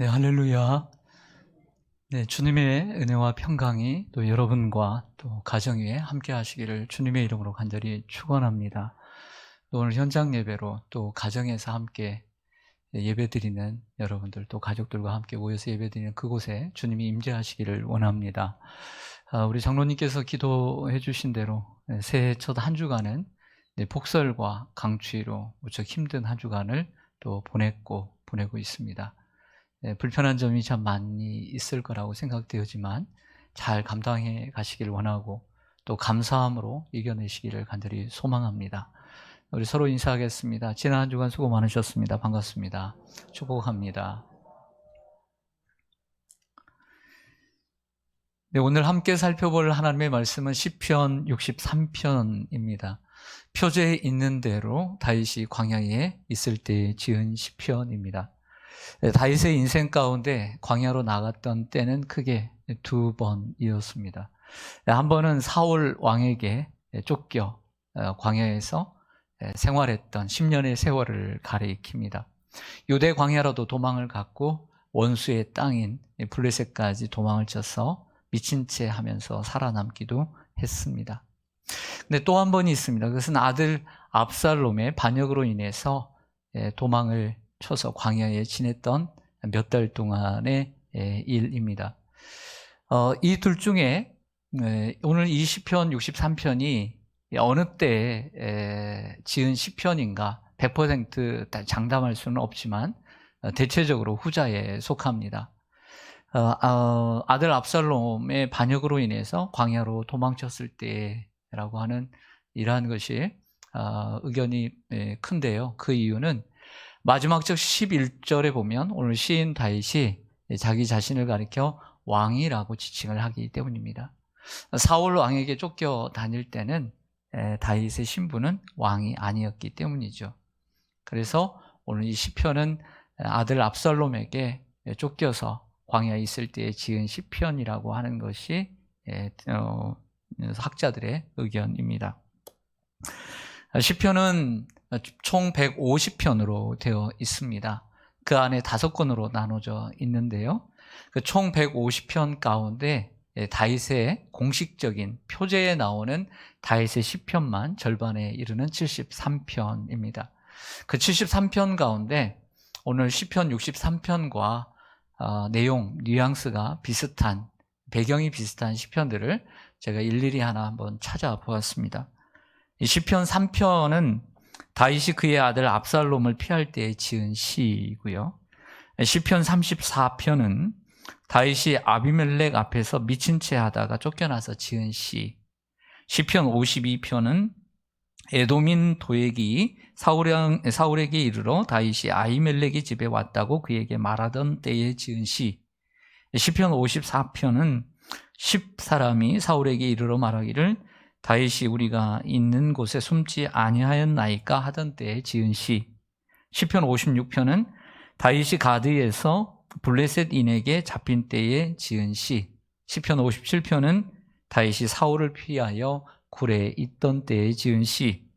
네, 할렐루야. 네, 주님의 은혜와 평강이 또 여러분과 또 가정 위에 함께 하시기를 주님의 이름으로 간절히 축원합니다. 또 오늘 현장 예배로 또 가정에서 함께 예배드리는 여러분들 또 가족들과 함께 모여서 예배드리는 그곳에 주님이 임재하시기를 원합니다. 우리 장로님께서 기도해 주신 대로 새해 첫 한 주간은 폭설과 강추위로 무척 힘든 한 주간을 또 보내고 있습니다. 불편한 점이 참 많이 있을 거라고 생각되지만 잘 감당해 가시길 원하고 또 감사함으로 이겨내시기를 간절히 소망합니다. 우리 서로 인사하겠습니다. 지난 한 주간 수고 많으셨습니다. 반갑습니다. 축복합니다. 네, 오늘 함께 살펴볼 하나님의 말씀은 시편 63편입니다. 표제에 있는 대로 다윗이 광야에 있을 때 지은 시편입니다. 다윗의 인생 가운데 광야로 나갔던 때는 크게 두 번이었습니다. 한 번은 사울 왕에게 쫓겨 광야에서 생활했던 10년의 세월을 가리킵니다. 유대 광야로도 도망을 갔고 원수의 땅인 블레셋까지 도망을 쳐서 미친 채 하면서 살아남기도 했습니다. 근데 또 한 번이 있습니다. 그것은 아들 압살롬의 반역으로 인해서 도망을 쳐서 광야에 지냈던 몇 달 동안의 일입니다. 이 둘 중에 오늘 이 시편 63편이 어느 때에 지은 시편인가 100% 장담할 수는 없지만 대체적으로 후자에 속합니다. 아들 압살롬의 반역으로 인해서 광야로 도망쳤을 때라고 하는 이러한 것이 의견이 큰데요. 그 이유는 마지막 절 11절에 보면 오늘 시인 다윗이 자기 자신을 가리켜 왕이라고 지칭을 하기 때문입니다. 사울 왕에게 쫓겨 다닐 때는 다윗의 신분은 왕이 아니었기 때문이죠. 그래서 오늘 이 시편은 아들 압살롬에게 쫓겨서 광야에 있을 때에 지은 시편이라고 하는 것이 학자들의 의견입니다. 시편은 총 150편으로 되어 있습니다. 그 안에 5권으로 나눠져 있는데요. 총 150편 가운데 다윗의 공식적인 표제에 나오는 다윗의 시편만 절반에 이르는 73편입니다. 그 73편 가운데 오늘 시편 63편과 내용, 뉘앙스가 비슷한, 배경이 비슷한 시편들을 제가 일일이 하나 한번 찾아보았습니다. 이 시편 3편은 다윗이 그의 아들 압살롬을 피할 때에 지은 시이고요. 시편 34편은 다윗이 아비멜렉 앞에서 미친 채 하다가 쫓겨나서 지은 시. 시편 52편은 에돔인 도액이 사울에게 이르러 다윗이 아히멜렉의 집에 왔다고 그에게 말하던 때에 지은 시. 시편 54편은 10사람이 사울에게 이르러 말하기를 다윗이 우리가 있는 곳에 숨지 아니하였나이까 하던 때에 지은 시. 시편 56편은 다윗이 가드에서 블레셋인에게 잡힌 때에 지은 시. 시편 57편은 다윗이 사울을 피하여 굴에 있던 때에 지은 시.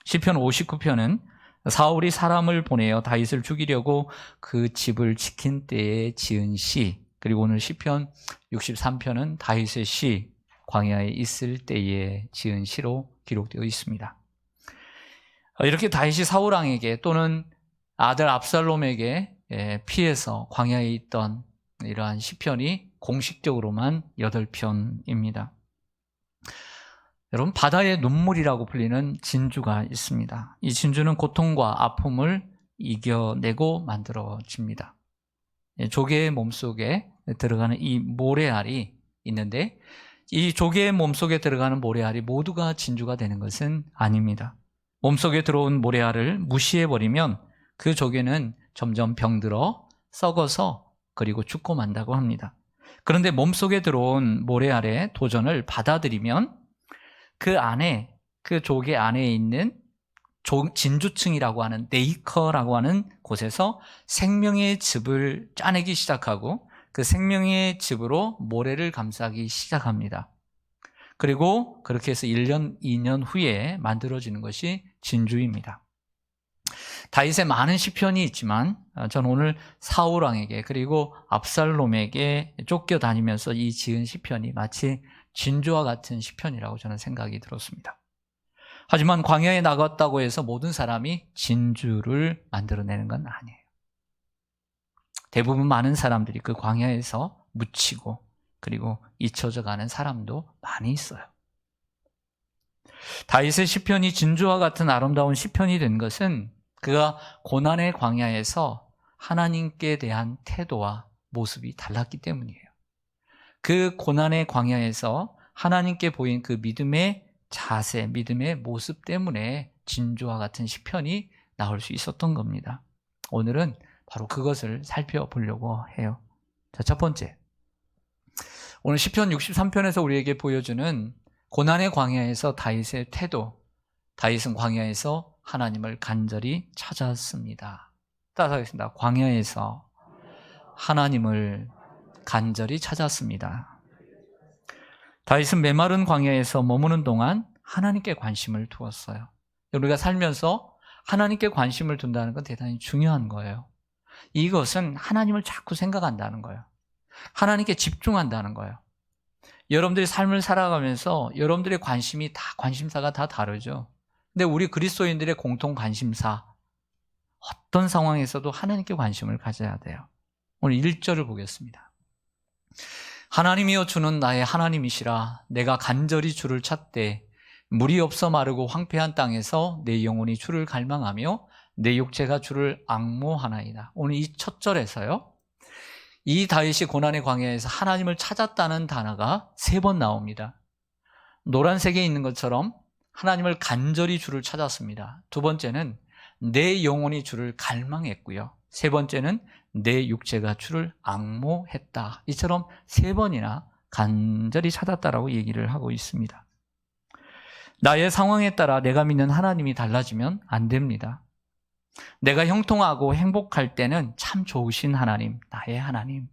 시편 59편은 사울이 사람을 보내어 다윗을 죽이려고 그 집을 지킨 때에 지은 시. 그리고 오늘 시편 63편은 다윗의 시, 광야에 있을 때에 지은 시로 기록되어 있습니다. 이렇게 다윗이 사울 왕에게 또는 아들 압살롬에게 피해서 광야에 있던 이러한 시편이 공식적으로만 8편입니다. 여러분, 바다의 눈물이라고 불리는 진주가 있습니다. 이 진주는 고통과 아픔을 이겨내고 만들어집니다. 조개의 몸속에 들어가는 이 모래알이 있는데 이 조개의 몸속에 들어가는 모래알이 모두가 진주가 되는 것은 아닙니다. 몸속에 들어온 모래알을 무시해버리면 그 조개는 점점 병들어 썩어서 그리고 죽고 만다고 합니다. 그런데 몸속에 들어온 모래알의 도전을 받아들이면 그 안에, 그 조개 안에 있는 진주층이라고 하는 네이커라고 하는 곳에서 생명의 즙을 짜내기 시작하고 그 생명의 즙으로 모래를 감싸기 시작합니다. 그리고 그렇게 해서 1년, 2년 후에 만들어지는 것이 진주입니다. 다윗의 많은 시편이 있지만 저는 오늘 사울 왕에게 그리고 압살롬에게 쫓겨다니면서 이 지은 시편이 마치 진주와 같은 시편이라고 저는 생각이 들었습니다. 하지만 광야에 나갔다고 해서 모든 사람이 진주를 만들어내는 건 아니에요. 대부분 많은 사람들이 그 광야에서 묻히고 그리고 잊혀져 가는 사람도 많이 있어요. 다윗의 시편이 진주와 같은 아름다운 시편이 된 것은 그가 고난의 광야에서 하나님께 대한 태도와 모습이 달랐기 때문이에요. 그 고난의 광야에서 하나님께 보인 그 믿음의 자세, 믿음의 모습 때문에 진주와 같은 시편이 나올 수 있었던 겁니다. 오늘은 바로 그것을 살펴보려고 해요. 자, 첫 번째. 오늘 시편 63편에서 우리에게 보여주는 고난의 광야에서 다윗의 태도. 다윗은 광야에서 하나님을 간절히 찾았습니다. 따라하겠습니다. 광야에서 하나님을 간절히 찾았습니다. 다윗은 메마른 광야에서 머무는 동안 하나님께 관심을 두었어요. 우리가 살면서 하나님께 관심을 둔다는 건 대단히 중요한 거예요. 이것은 하나님을 자꾸 생각한다는 거예요. 하나님께 집중한다는 거예요. 여러분들이 삶을 살아가면서 여러분들의 관심이 다 관심사가 다 다르죠. 근데 우리 그리스도인들의 공통 관심사, 어떤 상황에서도 하나님께 관심을 가져야 돼요. 오늘 1절을 보겠습니다. 하나님이여 주는 나의 하나님이시라. 내가 간절히 주를 찾되 물이 없어 마르고 황폐한 땅에서 내 영혼이 주를 갈망하며 내 육체가 주를 앙모하나이다. 오늘 이 첫 절에서요, 이 다윗이 고난의 광야에서 하나님을 찾았다는 단어가 3번 나옵니다. 노란색에 있는 것처럼 하나님을 간절히 주를 찾았습니다. 두 번째는 내 영혼이 주를 갈망했고요. 세 번째는 내 육체가 주를 앙모했다. 이처럼 3번이나 간절히 찾았다라고 얘기를 하고 있습니다. 나의 상황에 따라 내가 믿는 하나님이 달라지면 안 됩니다. 내가 형통하고 행복할 때는 참 좋으신 하나님, 나의 하나님,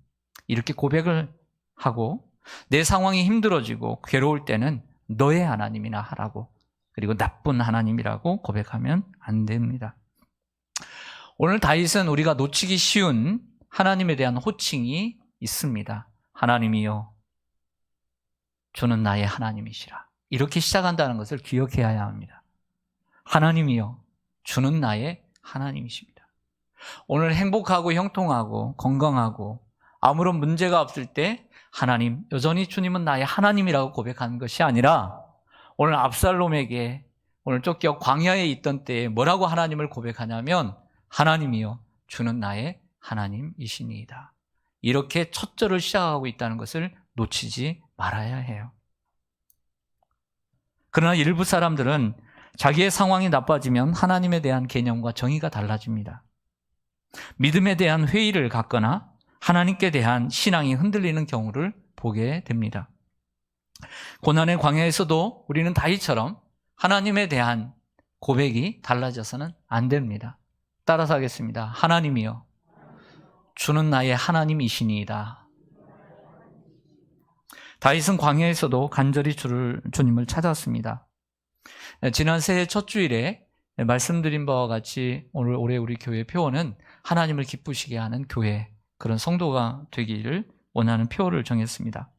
이렇게 고백을 하고, 내 상황이 힘들어지고 괴로울 때는 너의 하나님이나 하라고, 그리고 나쁜 하나님이라고 고백하면 안 됩니다. 오늘 다윗은 우리가 놓치기 쉬운 하나님에 대한 호칭이 있습니다. 하나님이여 주는 나의 하나님이시라. 이렇게 시작한다는 것을 기억해야 합니다. 하나님이여 주는 나의 하나님이십니다. 오늘 행복하고 형통하고 건강하고 아무런 문제가 없을 때 하나님, 여전히 주님은 나의 하나님이라고 고백하는 것이 아니라 오늘 압살롬에게 오늘 쫓겨 광야에 있던 때에 뭐라고 하나님을 고백하냐면 하나님이여 주는 나의 하나님이시니이다. 이렇게 첫 절을 시작하고 있다는 것을 놓치지 말아야 해요. 그러나 일부 사람들은 자기의 상황이 나빠지면 하나님에 대한 개념과 정의가 달라집니다. 믿음에 대한 회의를 갖거나 하나님께 대한 신앙이 흔들리는 경우를 보게 됩니다. 고난의 광야에서도 우리는 다윗처럼 하나님에 대한 고백이 달라져서는 안 됩니다. 따라서 하겠습니다. 하나님이여 주는 나의 하나님이시니이다. 다윗은 광야에서도 간절히 주님을 찾았습니다. 지난 새해 첫 주일에 말씀드린 바와 같이 오늘 올해 우리 교회 표어는 하나님을 기쁘시게 하는 교회, 그런 성도가 되기를 원하는 표어를 정했습니다.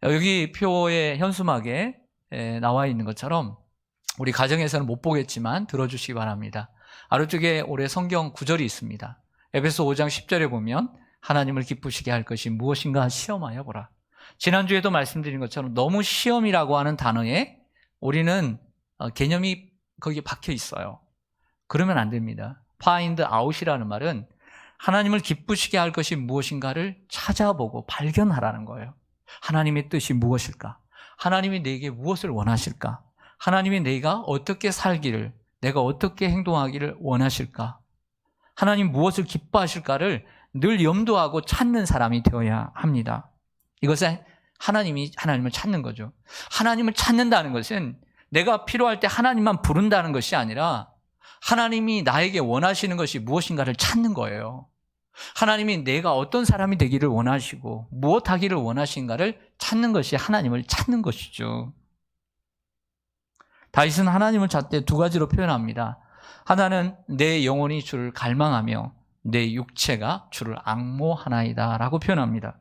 여기 표의 현수막에 나와 있는 것처럼 우리 가정에서는 못 보겠지만 들어주시기 바랍니다. 아래쪽에 올해 성경 구절이 있습니다. 에베소 5장 10절에 보면 하나님을 기쁘시게 할 것이 무엇인가 시험하여 보라. 지난주에도 말씀드린 것처럼 너무 시험이라고 하는 단어에 우리는 개념이 거기에 박혀 있어요. 그러면 안 됩니다. find out이라는 말은 하나님을 기쁘시게 할 것이 무엇인가를 찾아보고 발견하라는 거예요. 하나님의 뜻이 무엇일까? 하나님이 내게 무엇을 원하실까? 하나님이 내가 어떻게 살기를, 내가 어떻게 행동하기를 원하실까? 하나님 무엇을 기뻐하실까를 늘 염두하고 찾는 사람이 되어야 합니다. 이것은 하나님을 찾는 거죠. 하나님을 찾는다는 것은 내가 필요할 때 하나님만 부른다는 것이 아니라 하나님이 나에게 원하시는 것이 무엇인가를 찾는 거예요. 하나님이 내가 어떤 사람이 되기를 원하시고 무엇 하기를 원하신가를 찾는 것이 하나님을 찾는 것이죠. 다윗은 하나님을 찾되 두 가지로 표현합니다. 하나는 내 영혼이 주를 갈망하며 내 육체가 주를 앙모하나이다 라고 표현합니다.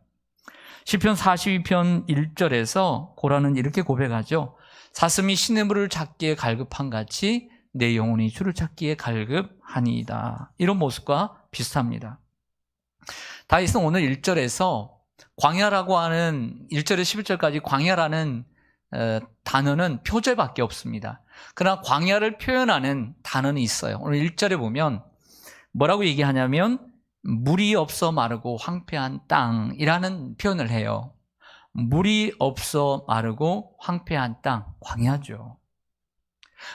시편 42편 1절에서 고라는 이렇게 고백하죠. 사슴이 시냇물을 찾기에 갈급한 같이 내 영혼이 주를 찾기에 갈급하니이다. 이런 모습과 비슷합니다. 다윗은 오늘 1절에서 광야라고 하는 1절에서 11절까지 광야라는 단어는 표제밖에 없습니다. 그러나 광야를 표현하는 단어는 있어요. 오늘 1절에 보면 뭐라고 얘기하냐면 물이 없어 마르고 황폐한 땅이라는 표현을 해요. 물이 없어 마르고 황폐한 땅, 광야죠.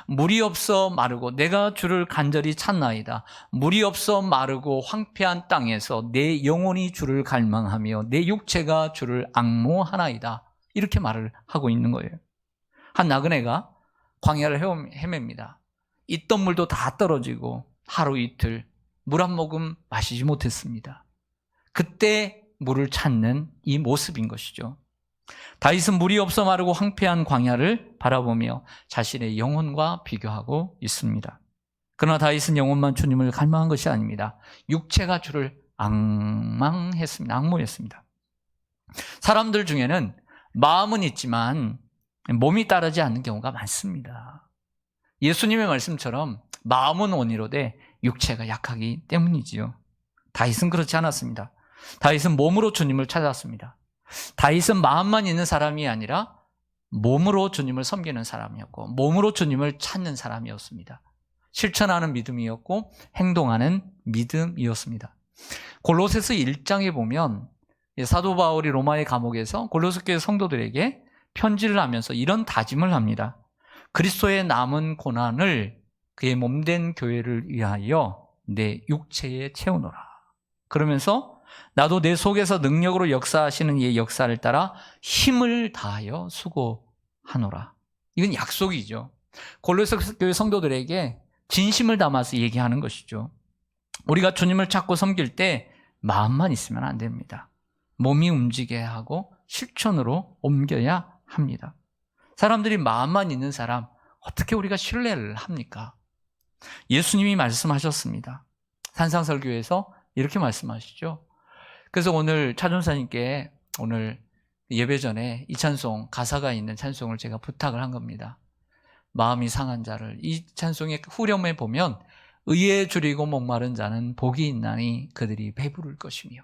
물이 없어 마르고 내가 주를 간절히 찾나이다. 물이 없어 마르고 황폐한 땅에서 내 영혼이 주를 갈망하며 내 육체가 주를 앙모하나이다. 이렇게 말을 하고 있는 거예요. 한 나그네가 광야를 헤맵니다. 있던 물도 다 떨어지고 하루 이틀 물 한 모금 마시지 못했습니다. 그때 물을 찾는 이 모습인 것이죠. 다윗은 물이 없어 마르고 황폐한 광야를 바라보며 자신의 영혼과 비교하고 있습니다. 그러나 다윗은 영혼만 주님을 갈망한 것이 아닙니다. 육체가 주를 앙모했습니다. 사람들 중에는 마음은 있지만 몸이 따르지 않는 경우가 많습니다. 예수님의 말씀처럼 마음은 온이로되 육체가 약하기 때문이지요. 다윗은 그렇지 않았습니다. 다윗은 몸으로 주님을 찾았습니다. 다윗은 마음만 있는 사람이 아니라 몸으로 주님을 섬기는 사람이었고 몸으로 주님을 찾는 사람이었습니다. 실천하는 믿음이었고 행동하는 믿음이었습니다. 골로새서 1장에 보면 사도 바울이 로마의 감옥에서 골로새 교회 성도들에게 편지를 하면서 이런 다짐을 합니다. 그리스도의 남은 고난을 그의 몸된 교회를 위하여 내 육체에 채우노라. 그러면서 나도 내 속에서 능력으로 역사하시는 이의 역사를 따라 힘을 다하여 수고하노라. 이건 약속이죠. 골로새 교회 성도들에게 진심을 담아서 얘기하는 것이죠. 우리가 주님을 찾고 섬길 때 마음만 있으면 안 됩니다. 몸이 움직여야 하고 실천으로 옮겨야 합니다. 사람들이 마음만 있는 사람 어떻게 우리가 신뢰를 합니까? 예수님이 말씀하셨습니다. 산상설교에서 이렇게 말씀하시죠. 그래서 오늘 차전사님께 오늘 예배 전에 이 찬송 가사가 있는 찬송을 제가 부탁을 한 겁니다. 마음이 상한 자를, 이 찬송의 후렴에 보면 의에 줄이고 목마른 자는 복이 있나니 그들이 배부를 것이며,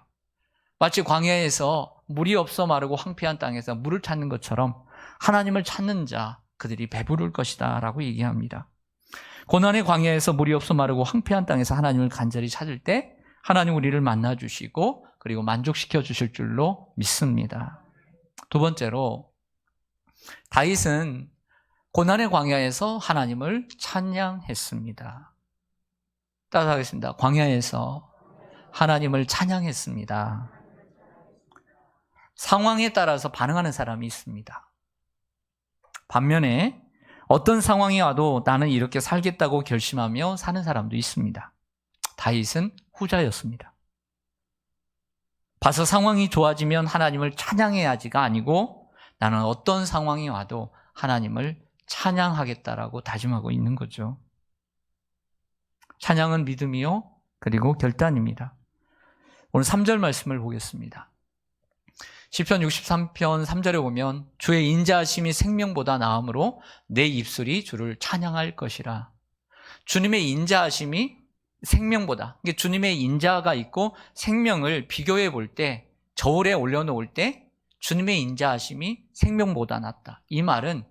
마치 광야에서 물이 없어 마르고 황폐한 땅에서 물을 찾는 것처럼 하나님을 찾는 자 그들이 배부를 것이다 라고 얘기합니다. 고난의 광야에서 물이 없어 마르고 황폐한 땅에서 하나님을 간절히 찾을 때 하나님 우리를 만나주시고 그리고 만족시켜 주실 줄로 믿습니다. 두 번째로 다윗은 고난의 광야에서 하나님을 찬양했습니다. 따라하겠습니다. 광야에서 하나님을 찬양했습니다. 상황에 따라서 반응하는 사람이 있습니다. 반면에 어떤 상황이 와도 나는 이렇게 살겠다고 결심하며 사는 사람도 있습니다. 다윗은 후자였습니다. 봐서 상황이 좋아지면 하나님을 찬양해야지가 아니고 나는 어떤 상황이 와도 하나님을 찬양하겠다라고 다짐하고 있는 거죠. 찬양은 믿음이요 그리고 결단입니다. 오늘 3절 말씀을 보겠습니다. 시편 63편 3절에 보면 주의 인자하심이 생명보다 나음으로 내 입술이 주를 찬양할 것이라. 주님의 인자하심이 생명보다, 주님의 인자가 있고 생명을 비교해 볼 때, 저울에 올려놓을 때 주님의 인자하심이 생명보다 낫다. 이 말은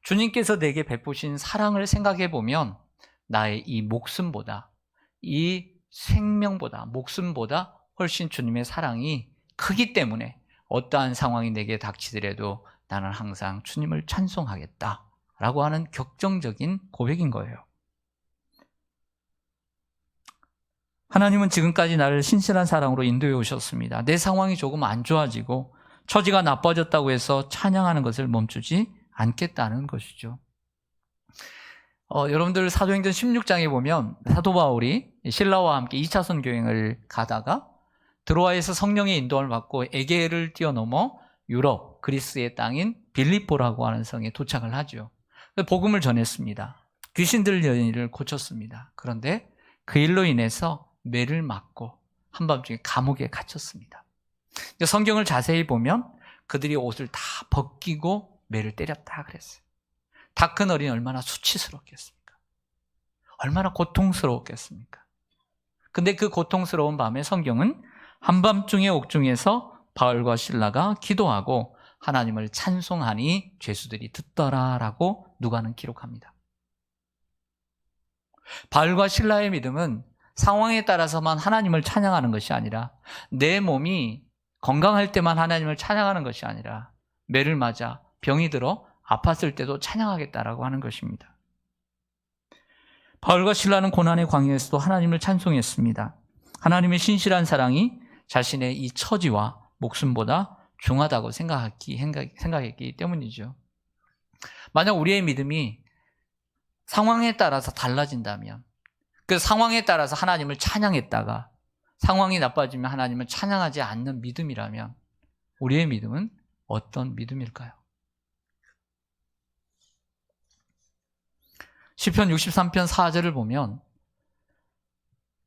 주님께서 내게 베푸신 사랑을 생각해 보면 나의 이 목숨보다, 이 생명보다, 목숨보다 훨씬 주님의 사랑이 크기 때문에 어떠한 상황이 내게 닥치더라도 나는 항상 주님을 찬송하겠다라고 하는 격정적인 고백인 거예요. 하나님은 지금까지 나를 신실한 사랑으로 인도해 오셨습니다. 내 상황이 조금 안 좋아지고 처지가 나빠졌다고 해서 찬양하는 것을 멈추지 않겠다는 것이죠. 여러분들 사도행전 16장에 보면 사도 바울이 신라와 함께 2차 선교행을 가다가 드로아에서 성령의 인도를 받고 에게를 뛰어넘어 유럽, 그리스의 땅인 빌립보라고 하는 성에 도착을 하죠. 복음을 전했습니다. 귀신 들린 일을 고쳤습니다. 그런데 그 일로 인해서 매를 맞고 한밤중에 감옥에 갇혔습니다. 성경을 자세히 보면 그들이 옷을 다 벗기고 매를 때렸다 그랬어요. 다 큰 어린이 얼마나 수치스럽겠습니까? 얼마나 고통스러웠겠습니까? 근데 그 고통스러운 밤에 성경은 한밤중에 옥중에서 바울과 실라가 기도하고 하나님을 찬송하니 죄수들이 듣더라라고 누가는 기록합니다. 바울과 실라의 믿음은 상황에 따라서만 하나님을 찬양하는 것이 아니라 내 몸이 건강할 때만 하나님을 찬양하는 것이 아니라 매를 맞아 병이 들어 아팠을 때도 찬양하겠다라고 하는 것입니다. 바울과 실라는 고난의 광야에서도 하나님을 찬송했습니다. 하나님의 신실한 사랑이 자신의 이 처지와 목숨보다 중하다고 생각했기 때문이죠. 만약 우리의 믿음이 상황에 따라서 달라진다면, 그 상황에 따라서 하나님을 찬양했다가 상황이 나빠지면 하나님을 찬양하지 않는 믿음이라면 우리의 믿음은 어떤 믿음일까요? 시편 63편 4절을 보면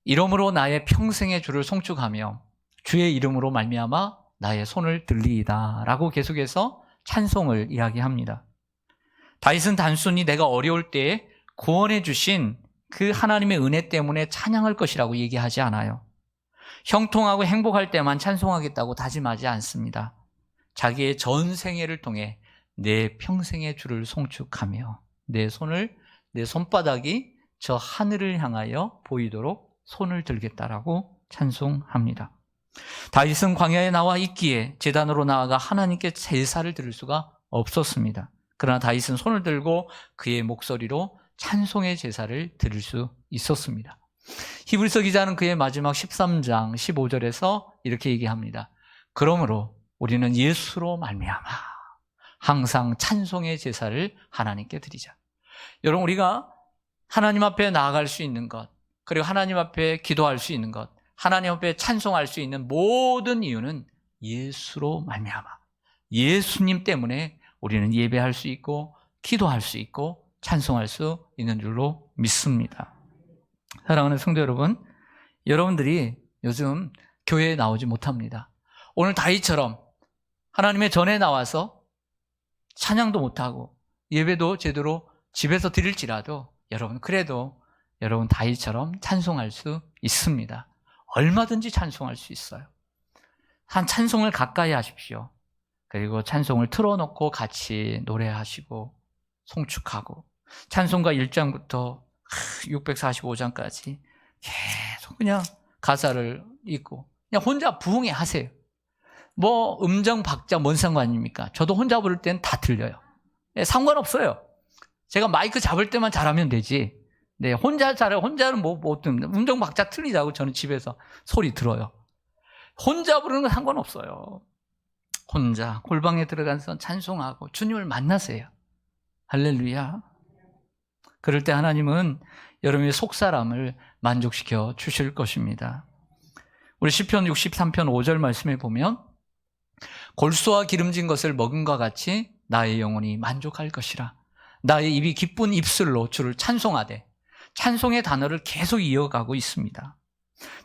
이름으로 나의 평생의 주를 송축하며 주의 이름으로 말미암아 나의 손을 들리이다 라고 계속해서 찬송을 이야기합니다. 다윗은 단순히 내가 어려울 때에 구원해 주신 그 하나님의 은혜 때문에 찬양할 것이라고 얘기하지 않아요. 형통하고 행복할 때만 찬송하겠다고 다짐하지 않습니다. 자기의 전생애를 통해 내 평생의 주를 송축하며 내 손바닥이 저 하늘을 향하여 보이도록 손을 들겠다라고 찬송합니다. 다윗은 광야에 나와 있기에 제단으로 나아가 하나님께 제사를 드릴 수가 없었습니다. 그러나 다윗은 손을 들고 그의 목소리로 찬송의 제사를 드릴 수 있었습니다. 히브리서 기자는 그의 마지막 13장 15절에서 이렇게 얘기합니다. 그러므로 우리는 예수로 말미암아 항상 찬송의 제사를 하나님께 드리자. 여러분, 우리가 하나님 앞에 나아갈 수 있는 것, 그리고 하나님 앞에 기도할 수 있는 것, 하나님 앞에 찬송할 수 있는 모든 이유는 예수로 말미암아 예수님 때문에 우리는 예배할 수 있고 기도할 수 있고 찬송할 수 있는 줄로 믿습니다. 사랑하는 성도 여러분, 여러분들이 요즘 교회에 나오지 못합니다. 오늘 다윗처럼 하나님의 전에 나와서 찬양도 못하고 예배도 제대로 집에서 드릴지라도 그래도 여러분 다윗처럼 찬송할 수 있습니다. 얼마든지 찬송할 수 있어요. 한 찬송을 가까이 하십시오. 그리고 찬송을 틀어놓고 같이 노래하시고 송축하고 찬송가 1장부터 645장까지 계속 그냥 가사를 읽고 그냥 혼자 부흥해 하세요. 뭐 음정 박자 뭔 상관입니까? 저도 혼자 부를 때는 다 들려요. 상관없어요. 제가 마이크 잡을 때만 잘하면 되지. 네, 혼자는 못 듣는다. 음정 박자 틀리자고 저는 집에서 소리 들어요. 혼자 부르는 건 상관없어요. 혼자 골방에 들어가서 찬송하고 주님을 만나세요. 할렐루야. 그럴 때 하나님은 여러분의 속사람을 만족시켜 주실 것입니다. 우리 시편 63편 5절 말씀에 보면 골수와 기름진 것을 먹음과 같이 나의 영혼이 만족할 것이라. 나의 입이 기쁜 입술로 주를 찬송하되 찬송의 단어를 계속 이어가고 있습니다.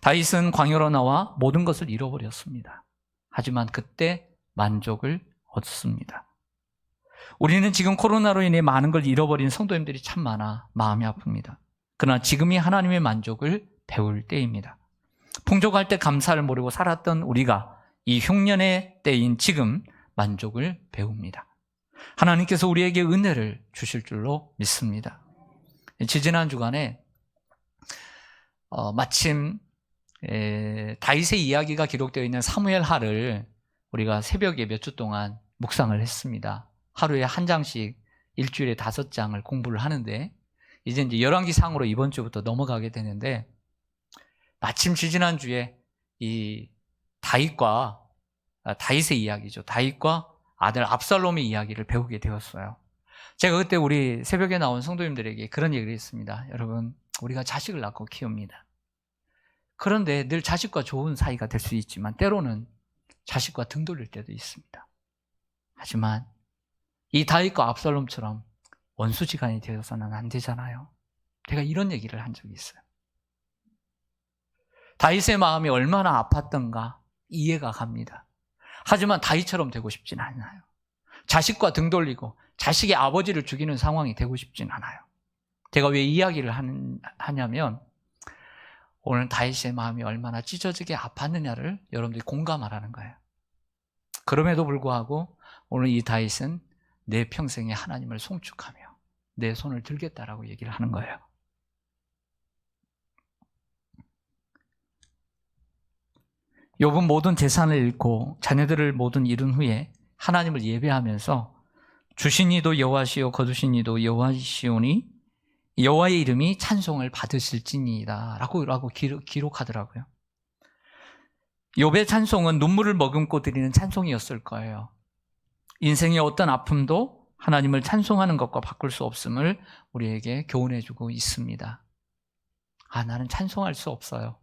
다윗은 광야로 나와 모든 것을 잃어버렸습니다. 하지만 그때 만족을 얻습니다. 우리는 지금 코로나로 인해 많은 걸 잃어버린 성도님들이 참 많아 마음이 아픕니다. 그러나 지금이 하나님의 만족을 배울 때입니다. 풍족할 때 감사를 모르고 살았던 우리가 이 흉년의 때인 지금 만족을 배웁니다. 하나님께서 우리에게 은혜를 주실 줄로 믿습니다. 지지난 주간에 마침 다윗의 이야기가 기록되어 있는 사무엘하를 우리가 새벽에 몇 주 동안 묵상을 했습니다. 하루에 한 장씩 일주일에 5장을 공부를 하는데 이제 열왕기상으로 이번 주부터 넘어가게 되는데 마침 지지난 주에 이 다윗의 이야기죠. 다윗과 아들 압살롬의 이야기를 배우게 되었어요. 제가 그때 우리 새벽에 나온 성도님들에게 그런 얘기를 했습니다. 여러분, 우리가 자식을 낳고 키웁니다. 그런데 늘 자식과 좋은 사이가 될 수 있지만 때로는 자식과 등 돌릴 때도 있습니다. 하지만 이 다윗과 압살롬처럼 원수지간이 되어서는 안 되잖아요. 제가 이런 얘기를 한 적이 있어요. 다윗의 마음이 얼마나 아팠던가 이해가 갑니다. 하지만 다윗처럼 되고 싶진 않아요. 자식과 등 돌리고 자식의 아버지를 죽이는 상황이 되고 싶진 않아요. 제가 왜 이야기를 하냐면 오늘 다윗의 마음이 얼마나 찢어지게 아팠느냐를 여러분들이 공감하라는 거예요. 그럼에도 불구하고 오늘 이 다윗은 내 평생에 하나님을 송축하며 내 손을 들겠다라고 얘기를 하는 거예요. 욥은 모든 재산을 잃고 자녀들을 모두 잃은 후에 하나님을 예배하면서 주신 이도 여호와시요 거두신 이도 여호와시오니 여호와의 이름이 찬송을 받으실지니이다 라고 기록하더라고요. 욥의 찬송은 눈물을 머금고 드리는 찬송이었을 거예요. 인생의 어떤 아픔도 하나님을 찬송하는 것과 바꿀 수 없음을 우리에게 교훈해주고 있습니다. 나는 찬송할 수 없어요.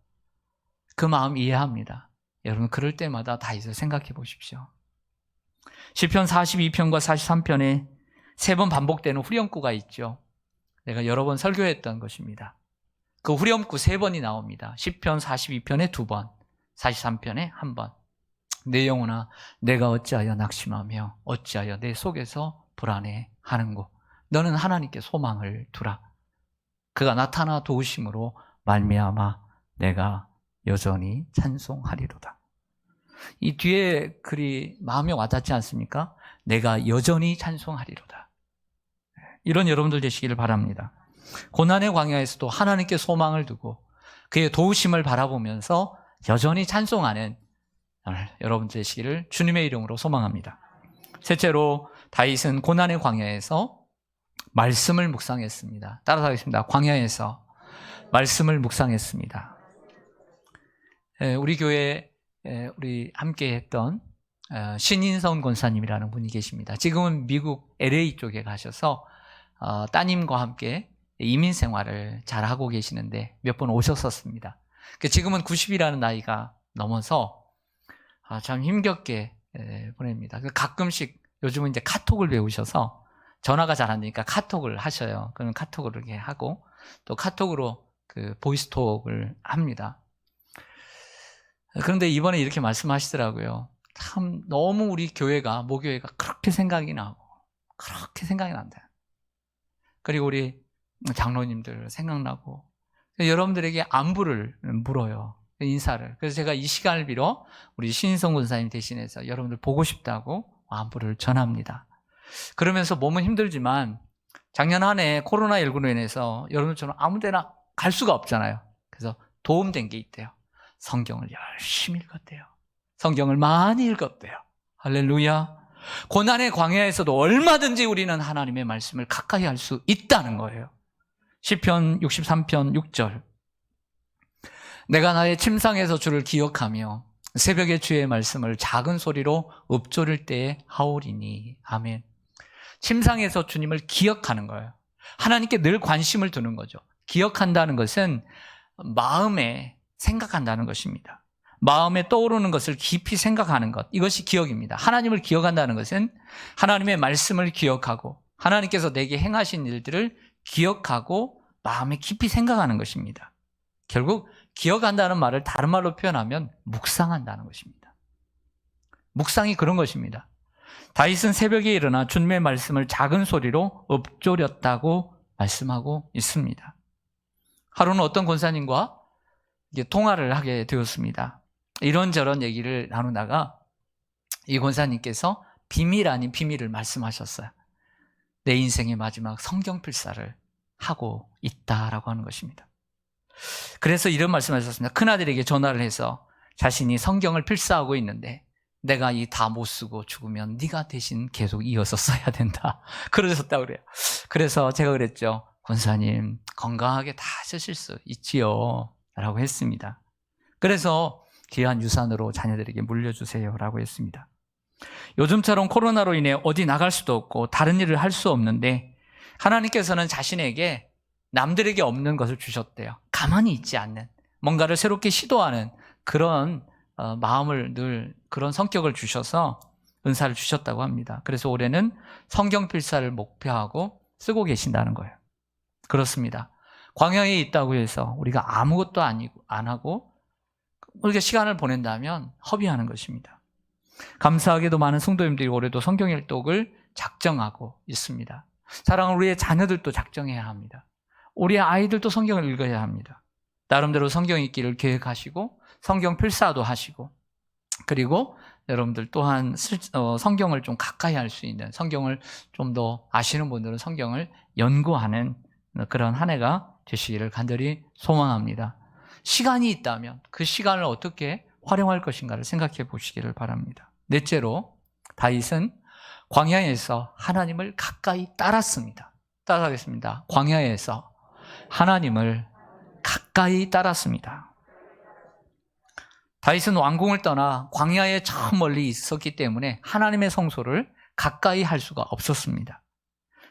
그 마음 이해합니다. 여러분 그럴 때마다 다윗을 생각해 보십시오. 시편 42편과 43편에 3번 반복되는 후렴구가 있죠. 내가 여러 번 설교했던 것입니다. 그 후렴구 3번이 나옵니다. 시편 42편에 2번, 43편에 1번. 내 영혼아 내가 어찌하여 낙심하며 어찌하여 내 속에서 불안해하는고. 너는 하나님께 소망을 두라. 그가 나타나 도우심으로 말미암아 내가 여전히 찬송하리로다. 이 뒤에 글이 마음에 와닿지 않습니까? 내가 여전히 찬송하리로다. 이런 여러분들 되시기를 바랍니다. 고난의 광야에서도 하나님께 소망을 두고 그의 도우심을 바라보면서 여전히 찬송하는 여러분 되시기를 주님의 이름으로 소망합니다. 셋째로 다윗은 고난의 광야에서 말씀을 묵상했습니다. 따라서 하겠습니다. 광야에서 말씀을 묵상했습니다. 우리 교회 우리 함께 했던 신인선 권사님이라는 분이 계십니다. 지금은 미국 LA 쪽에 가셔서 따님과 함께 이민 생활을 잘 하고 계시는데 몇 번 오셨었습니다. 지금은 90이라는 나이가 넘어서 참 힘겹게 보냅니다. 가끔씩 요즘은 이제 카톡을 배우셔서 전화가 잘 안 되니까 카톡을 하셔요. 그럼 카톡을 이렇게 하고 또 카톡으로 그 보이스톡을 합니다. 그런데 이번에 이렇게 말씀하시더라고요. 참 너무 우리 교회가 모교회가 그렇게 생각이 나고 그렇게 생각이 난다. 그리고 우리 장로님들 생각나고 여러분들에게 안부를 물어요. 인사를. 그래서 제가 이 시간을 빌어 우리 신인성 권사님 대신해서 여러분들 보고 싶다고 안부를 전합니다. 그러면서 몸은 힘들지만 작년 한 해 코로나19로 인해서 여러분처럼 아무 데나 갈 수가 없잖아요. 그래서 도움된 게 있대요. 성경을 열심히 읽었대요. 성경을 많이 읽었대요. 할렐루야. 고난의 광야에서도 얼마든지 우리는 하나님의 말씀을 가까이 할 수 있다는 거예요. 시편 63편 6절. 내가 나의 침상에서 주를 기억하며 새벽에 주의 말씀을 작은 소리로 읊조릴 때에 하오리니. 아멘. 침상에서 주님을 기억하는 거예요. 하나님께 늘 관심을 두는 거죠. 기억한다는 것은 마음에 생각한다는 것입니다. 마음에 떠오르는 것을 깊이 생각하는 것, 이것이 기억입니다. 하나님을 기억한다는 것은 하나님의 말씀을 기억하고 하나님께서 내게 행하신 일들을 기억하고 마음에 깊이 생각하는 것입니다. 결국 기억한다는 말을 다른 말로 표현하면 묵상한다는 것입니다. 묵상이 그런 것입니다. 다윗은 새벽에 일어나 주님의 말씀을 작은 소리로 읊조렸다고 말씀하고 있습니다. 하루는 어떤 권사님과 통화를 하게 되었습니다. 이런저런 얘기를 나누다가 이 권사님께서 비밀 아닌 비밀을 말씀하셨어요. 내 인생의 마지막 성경 필사를 하고 있다라고 하는 것입니다. 그래서 이런 말씀하셨습니다. 큰아들에게 전화를 해서 자신이 성경을 필사하고 있는데 내가 이 다 못 쓰고 죽으면 네가 대신 계속 이어서 써야 된다. 그러셨다고 그래요. 그래서 제가 그랬죠. 권사님 건강하게 다 쓰실 수 있지요 라고 했습니다. 그래서 귀한 유산으로 자녀들에게 물려주세요 라고 했습니다. 요즘처럼 코로나로 인해 어디 나갈 수도 없고 다른 일을 할 수 없는데 하나님께서는 자신에게 남들에게 없는 것을 주셨대요. 가만히 있지 않는, 뭔가를 새롭게 시도하는 그런 마음을 늘, 그런 성격을 주셔서 은사를 주셨다고 합니다. 그래서 올해는 성경 필사를 목표하고 쓰고 계신다는 거예요. 그렇습니다. 광야에 있다고 해서 우리가 아무것도 안 하고 우리가 시간을 보낸다면 허비하는 것입니다. 감사하게도 많은 성도님들이 올해도 성경 일독을 작정하고 있습니다. 사랑하는 우리의 자녀들도 작정해야 합니다. 우리의 아이들도 성경을 읽어야 합니다. 나름대로 성경 읽기를 계획하시고 성경 필사도 하시고, 그리고 여러분들 또한 성경을 좀 가까이 할 수 있는, 성경을 좀 더 아시는 분들은 성경을 연구하는 그런 한 해가 되시기를 간절히 소망합니다. 시간이 있다면 그 시간을 어떻게 활용할 것인가를 생각해 보시기를 바랍니다. 넷째로, 다윗은 광야에서 하나님을 가까이 따랐습니다. 따라하겠습니다. 광야에서 하나님을 가까이 따랐습니다. 다윗은 왕궁을 떠나 광야에 저 멀리 있었기 때문에 하나님의 성소를 가까이 할 수가 없었습니다.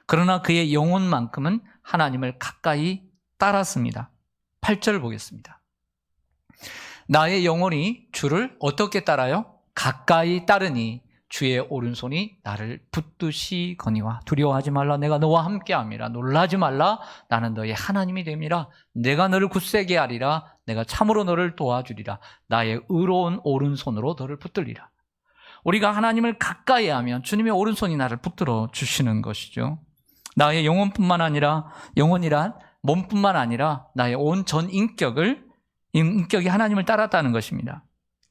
그러나 그의 영혼만큼은 하나님을 가까이 따랐습니다. 8절 보겠습니다. 나의 영혼이 주를 어떻게 따라요? 가까이 따르니 주의 오른손이 나를 붙드시거니와. 두려워하지 말라, 내가 너와 함께함이라. 놀라지 말라, 나는 너의 하나님이 됨이라. 내가 너를 굳세게 하리라. 내가 참으로 너를 도와주리라. 나의 의로운 오른손으로 너를 붙들리라. 우리가 하나님을 가까이 하면 주님의 오른손이 나를 붙들어 주시는 것이죠. 나의 영혼뿐만 아니라, 영혼이란 몸뿐만 아니라 나의 온 전 인격이 하나님을 따랐다는 것입니다.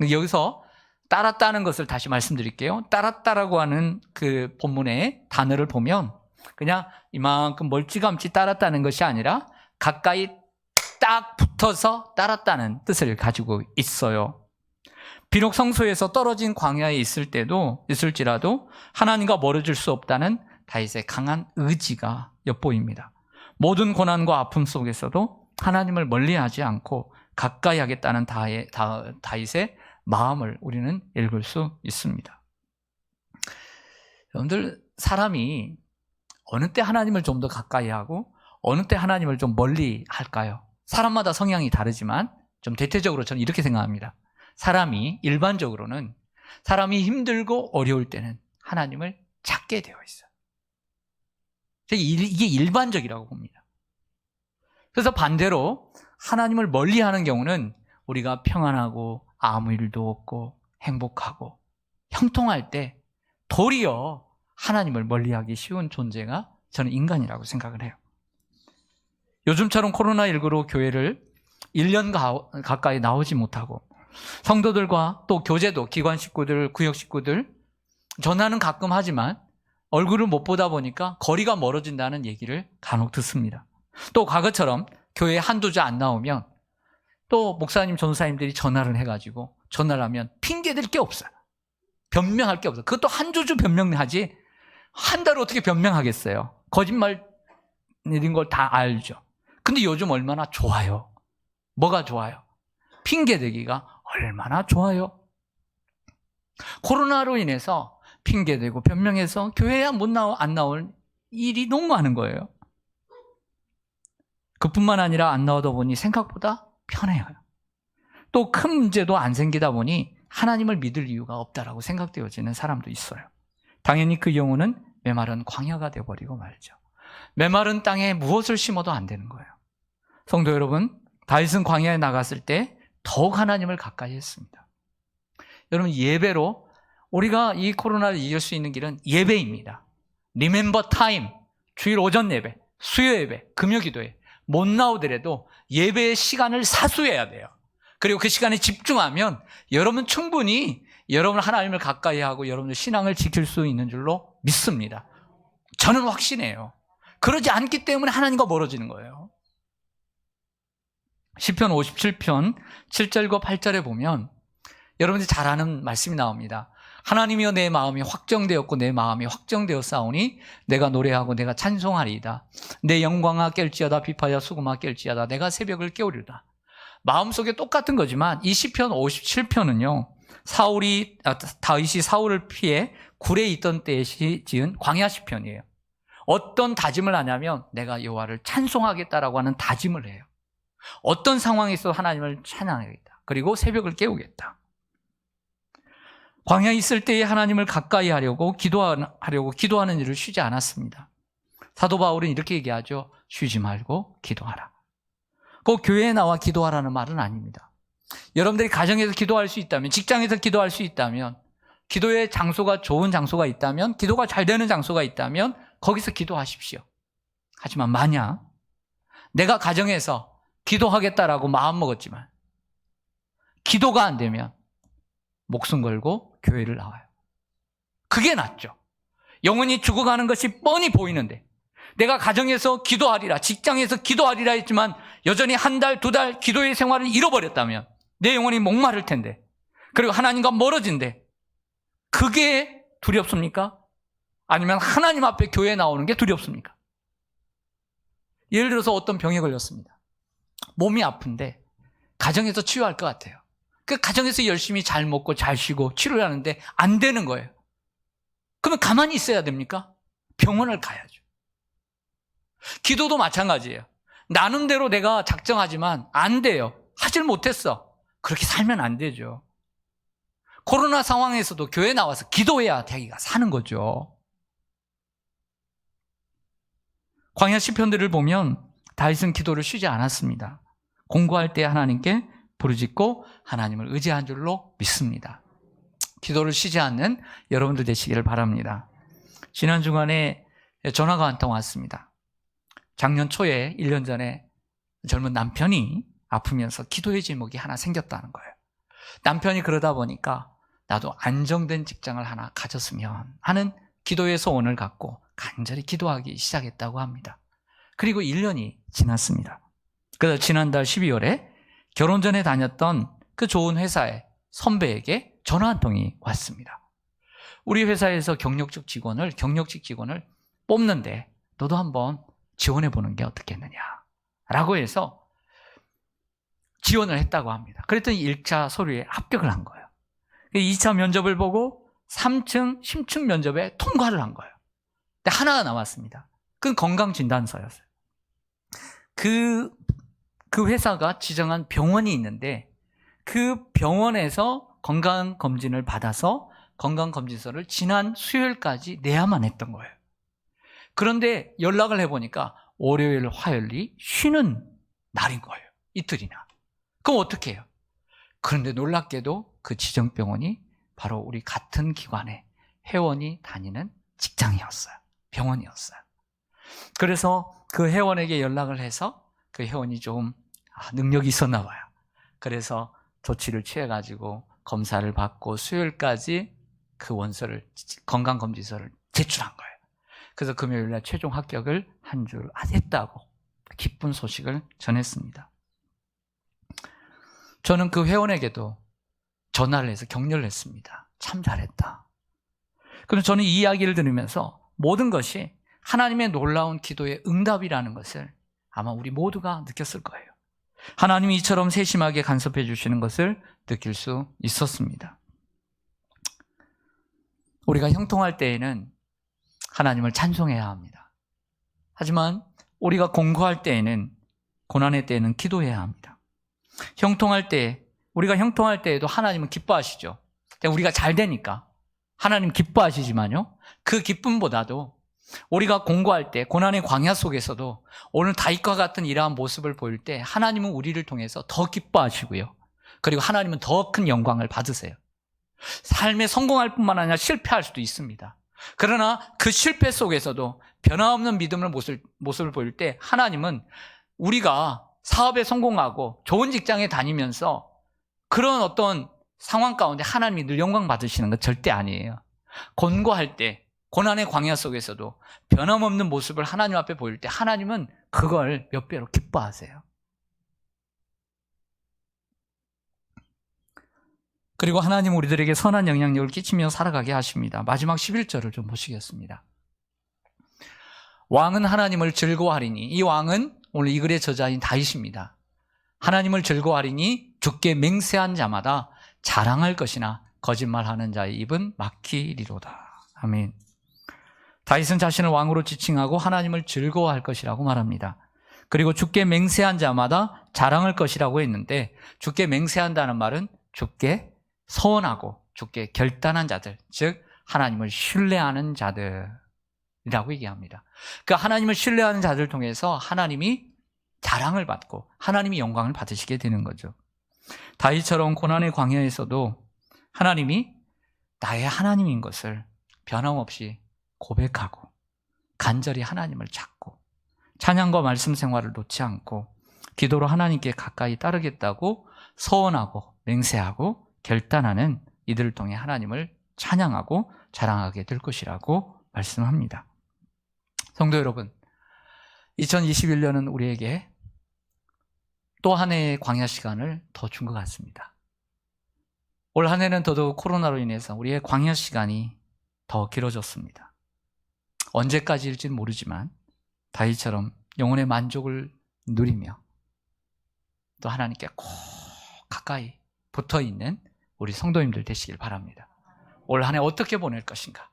여기서 따랐다는 것을 다시 말씀드릴게요. 따랐다라고 하는 그 본문의 단어를 보면 그냥 이만큼 멀찌감치 따랐다는 것이 아니라 가까이 딱 붙어서 따랐다는 뜻을 가지고 있어요. 비록 성소에서 떨어진 광야에 있을지라도 하나님과 멀어질 수 없다는 다윗의 강한 의지가 엿보입니다. 모든 고난과 아픔 속에서도 하나님을 멀리하지 않고 가까이 하겠다는 다윗의 마음을 우리는 읽을 수 있습니다. 여러분들, 사람이 어느 때 하나님을 좀 더 가까이 하고 어느 때 하나님을 좀 멀리 할까요? 사람마다 성향이 다르지만 좀 대체적으로 저는 이렇게 생각합니다. 일반적으로는 사람이 힘들고 어려울 때는 하나님을 찾게 되어 있어요. 이게 일반적이라고 봅니다. 그래서 반대로 하나님을 멀리하는 경우는 우리가 평안하고 아무 일도 없고 행복하고 형통할 때 도리어 하나님을 멀리하기 쉬운 존재가 저는 인간이라고 생각을 해요. 요즘처럼 코로나19로 교회를 1년 가까이 나오지 못하고 성도들과 또 교제도, 기관 식구들, 구역 식구들 전화는 가끔 하지만 얼굴을 못 보다 보니까 거리가 멀어진다는 얘기를 간혹 듣습니다. 또 과거처럼 교회에 한두 주 안 나오면 또 목사님, 전도사님들이 전화를 해가지고 전화를 하면 핑계댈 게 없어요. 변명할 게 없어요. 그것도 한두 주 변명하지 한 달 어떻게 변명하겠어요. 거짓말인 걸 다 알죠. 근데 요즘 얼마나 좋아요. 뭐가 좋아요? 핑계대기가 얼마나 좋아요. 코로나로 인해서 핑계대고 변명해서 교회에 안 나올 일이 너무 많은 거예요. 그뿐만 아니라 안 나오다 보니 생각보다 편해요. 또 큰 문제도 안 생기다 보니 하나님을 믿을 이유가 없다라고 생각되어지는 사람도 있어요. 당연히 그 영혼은 메마른 광야가 되어버리고 말죠. 메마른 땅에 무엇을 심어도 안 되는 거예요. 성도 여러분, 다윗은 광야에 나갔을 때 더욱 하나님을 가까이 했습니다. 여러분, 예배로 우리가 이 코로나를 이길 수 있는 길은 예배입니다. Remember time, 주일 오전 예배, 수요 예배, 금요 기도회. 못 나오더라도 예배의 시간을 사수해야 돼요. 그리고 그 시간에 집중하면 여러분 충분히 여러분 하나님을 가까이 하고 여러분의 신앙을 지킬 수 있는 줄로 믿습니다. 저는 확신해요. 그러지 않기 때문에 하나님과 멀어지는 거예요. 시편 57편 7절과 8절에 보면 여러분들이 잘 아는 말씀이 나옵니다. 하나님이여, 내 마음이 확정되었고 내 마음이 확정되었사오니 내가 노래하고 내가 찬송하리이다. 내 영광아 깰지어다, 비파야 수금아 깰지어다, 내가 새벽을 깨우리다. 마음속에 똑같은 거지만 이 시편 57편은요 다윗이 사울을 피해 굴에 있던 때에 지은 광야 시편이에요. 어떤 다짐을 하냐면 내가 여호와를 찬송하겠다라고 하는 다짐을 해요. 어떤 상황에서 하나님을 찬양하겠다. 그리고 새벽을 깨우겠다. 광야에 있을 때에 하나님을 가까이 하려고 기도하는 일을 쉬지 않았습니다. 사도 바울은 이렇게 얘기하죠. 쉬지 말고 기도하라. 꼭 교회에 나와 기도하라는 말은 아닙니다. 여러분들이 가정에서 기도할 수 있다면, 직장에서 기도할 수 있다면, 기도의 장소가 좋은 장소가 있다면, 기도가 잘 되는 장소가 있다면 거기서 기도하십시오. 하지만 만약 내가 가정에서 기도하겠다라고 마음먹었지만 기도가 안 되면 목숨 걸고 교회를 나와요. 그게 낫죠. 영혼이 죽어가는 것이 뻔히 보이는데 내가 가정에서 기도하리라, 직장에서 기도하리라 했지만 여전히 한 달, 두 달 기도의 생활을 잃어버렸다면 내 영혼이 목마를 텐데, 그리고 하나님과 멀어진대. 그게 두렵습니까? 아니면 하나님 앞에 교회에 나오는 게 두렵습니까? 예를 들어서 어떤 병에 걸렸습니다. 몸이 아픈데 가정에서 치유할 것 같아요. 그 가정에서 열심히 잘 먹고 잘 쉬고 치료를 하는데 안 되는 거예요. 그러면 가만히 있어야 됩니까? 병원을 가야죠. 기도도 마찬가지예요. 나름대로 내가 작정하지만 안 돼요. 하질 못했어. 그렇게 살면 안 되죠. 코로나 상황에서도 교회 나와서 기도해야 자기가 사는 거죠. 광야 시편들을 보면 다윗은 기도를 쉬지 않았습니다. 공부할 때 하나님께 부르짖고 하나님을 의지한 줄로 믿습니다. 기도를 쉬지 않는 여러분들 되시기를 바랍니다. 지난 주간에 전화가 한 통 왔습니다. 작년 초에 1년 전에 젊은 남편이 아프면서 기도의 제목이 하나 생겼다는 거예요. 남편이 그러다 보니까 나도 안정된 직장을 하나 가졌으면 하는 기도의 소원을 갖고 간절히 기도하기 시작했다고 합니다. 그리고 1년이 지났습니다. 그래서 지난달 12월에 결혼 전에 다녔던 그 좋은 회사의 선배에게 전화 한 통이 왔습니다. 우리 회사에서 경력직 직원을 뽑는데 너도 한번 지원해 보는 게 어떻겠느냐 라고 해서 지원을 했다고 합니다. 그랬더니 1차 서류에 합격을 한 거예요. 2차 면접을 보고 3층 심층 면접에 통과를 한 거예요. 근데 하나가 남았습니다. 그건 건강진단서였어요. 그 회사가 지정한 병원이 있는데 그 병원에서 건강검진을 받아서 건강검진서를 지난 수요일까지 내야만 했던 거예요. 그런데 연락을 해보니까 월요일, 화요일이 쉬는 날인 거예요. 이틀이나. 그럼 어떻게 해요? 그런데 놀랍게도 그 지정병원이 바로 우리 같은 기관의 회원이 다니는 직장이었어요. 병원이었어요. 그래서 그 회원에게 연락을 해서 그 회원이 좀 능력이 있었나 봐요. 그래서 조치를 취해가지고 검사를 받고 수요일까지 그 원서를, 건강검진서를 제출한 거예요. 그래서 금요일날 최종 합격을 한 줄 했다고 기쁜 소식을 전했습니다. 저는 그 회원에게도 전화를 해서 격려를 했습니다. 참 잘했다. 그럼 저는 이 이야기를 들으면서 모든 것이 하나님의 놀라운 기도의 응답이라는 것을 아마 우리 모두가 느꼈을 거예요. 하나님이 이처럼 세심하게 간섭해 주시는 것을 느낄 수 있었습니다. 우리가 형통할 때에는 하나님을 찬송해야 합니다. 하지만 우리가 공고할 때에는, 고난의 때에는 기도해야 합니다. 우리가 형통할 때에도 하나님은 기뻐하시죠. 우리가 잘 되니까 하나님 기뻐하시지만요, 그 기쁨보다도 우리가 공고할 때, 고난의 광야 속에서도 오늘 다윗과 같은 이러한 모습을 보일 때 하나님은 우리를 통해서 더 기뻐하시고요, 그리고 하나님은 더 큰 영광을 받으세요. 삶에 성공할 뿐만 아니라 실패할 수도 있습니다. 그러나 그 실패 속에서도 변화없는 믿음의 모습을 보일 때 하나님은 우리가 사업에 성공하고 좋은 직장에 다니면서 그런 어떤 상황 가운데 하나님이 늘 영광 받으시는 건 절대 아니에요. 곤고할 때, 고난의 광야 속에서도 변함없는 모습을 하나님 앞에 보일 때 하나님은 그걸 몇 배로 기뻐하세요. 그리고 하나님 우리들에게 선한 영향력을 끼치며 살아가게 하십니다. 마지막 11절을 좀 보시겠습니다. 왕은 하나님을 즐거워하리니, 이 왕은 오늘 이 글의 저자인 다윗입니다. 하나님을 즐거워하리니 주께 맹세한 자마다 자랑할 것이나 거짓말하는 자의 입은 막히리로다. 아멘. 다윗은 자신을 왕으로 지칭하고 하나님을 즐거워할 것이라고 말합니다. 그리고 주께 맹세한 자마다 자랑할 것이라고 했는데, 주께 맹세한다는 말은 주께 서원하고 주께 결단한 자들, 즉 하나님을 신뢰하는 자들, 이라고 얘기합니다. 그 하나님을 신뢰하는 자들을 통해서 하나님이 자랑을 받고 하나님이 영광을 받으시게 되는 거죠. 다윗처럼 고난의 광야에서도 하나님이 나의 하나님인 것을 변함없이 고백하고 간절히 하나님을 찾고 찬양과 말씀 생활을 놓지 않고 기도로 하나님께 가까이 따르겠다고 서원하고 맹세하고 결단하는 이들을 통해 하나님을 찬양하고 자랑하게 될 것이라고 말씀합니다. 성도 여러분, 2021년은 우리에게 또 한 해의 광야 시간을 더 준 것 같습니다. 올 한 해는 더더욱 코로나로 인해서 우리의 광야 시간이 더 길어졌습니다. 언제까지일지는 모르지만 다윗처럼 영혼의 만족을 누리며 또 하나님께 꼭 가까이 붙어있는 우리 성도님들 되시길 바랍니다. 올 한 해 어떻게 보낼 것인가?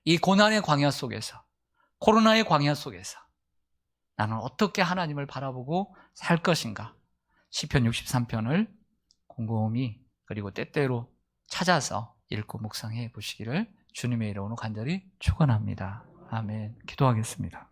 이 고난의 광야 속에서, 코로나의 광야 속에서 나는 어떻게 하나님을 바라보고 살 것인가? 시편 63편을 곰곰이 그리고 때때로 찾아서 읽고 묵상해 보시기를 주님의 이름으로 간절히 축원합니다. 아멘. 기도하겠습니다.